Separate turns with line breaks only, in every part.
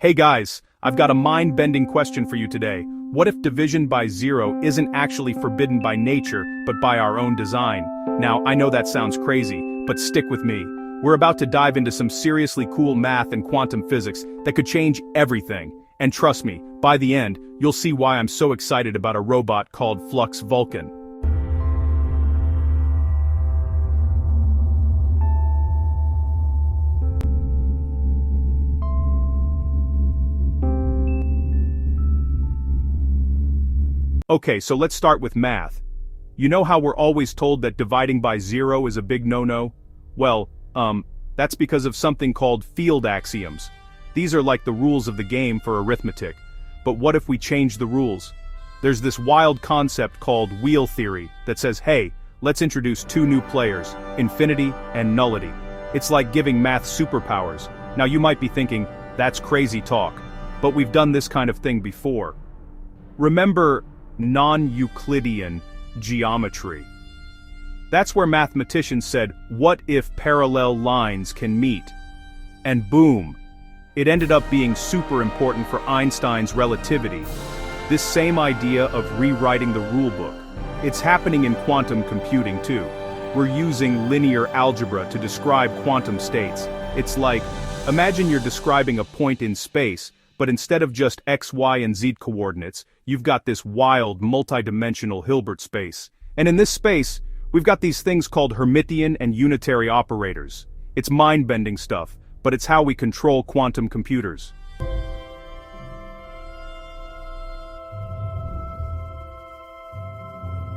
Hey guys, I've got a mind-bending question for you today. What if division by zero isn't actually forbidden by nature, but by our own design? Now, I know that sounds crazy, but stick with me. We're about to dive into some seriously cool math and quantum physics that could change everything. And trust me, by the end, you'll see why I'm so excited about a robot called Flux Vulcan. Okay, so let's start with math. You know how we're always told that dividing by zero is a big no-no? Well, that's because of something called field axioms. These are like the rules of the game for arithmetic. But what if we change the rules? There's this wild concept called wheel theory that says, hey, let's introduce two new players, infinity and nullity. It's like giving math superpowers. Now you might be thinking, that's crazy talk. But we've done this kind of thing before. Remember non-Euclidean geometry? That's where mathematicians said, what if parallel lines can meet? And boom! It ended up being super important for Einstein's relativity. This same idea of rewriting the rulebook. It's happening in quantum computing too. We're using linear algebra to describe quantum states. It's like, imagine you're describing a point in space, but instead of just x, y, and z coordinates, you've got this wild, multidimensional Hilbert space. And in this space, we've got these things called Hermitian and unitary operators. It's mind-bending stuff, but it's how we control quantum computers.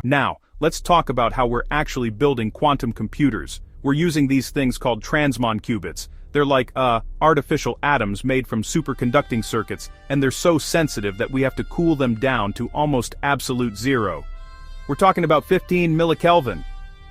Now, let's talk about how we're actually building quantum computers. We're using these things called transmon qubits. They're like, artificial atoms made from superconducting circuits, and they're so sensitive that we have to cool them down to almost absolute zero. We're talking about 15 millikelvin.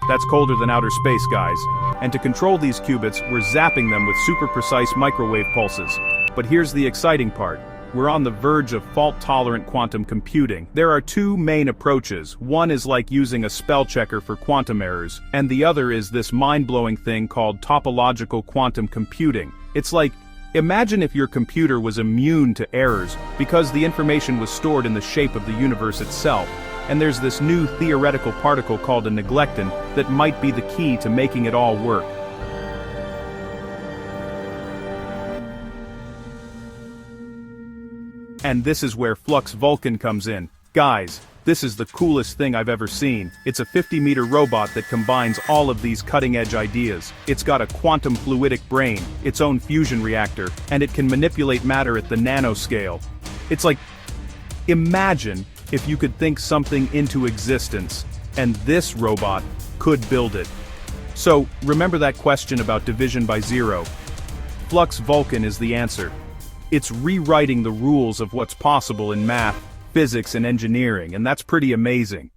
That's colder than outer space, guys. And to control these qubits, we're zapping them with super precise microwave pulses. But here's the exciting part. We're on the verge of fault-tolerant quantum computing. There are two main approaches. One is like using a spell checker for quantum errors, and the other is this mind-blowing thing called topological quantum computing. It's like, imagine if your computer was immune to errors because the information was stored in the shape of the universe itself. And there's this new theoretical particle called a neglecton that might be the key to making it all work. And this is where Flux Vulcan comes in. Guys, this is the coolest thing I've ever seen. It's a 50-meter robot that combines all of these cutting-edge ideas. It's got a quantum fluidic brain, its own fusion reactor, and it can manipulate matter at the nanoscale. It's like, imagine if you could think something into existence, and this robot could build it. So, remember that question about division by zero? Flux Vulcan is the answer. It's rewriting the rules of what's possible in math, physics, and engineering, and that's pretty amazing.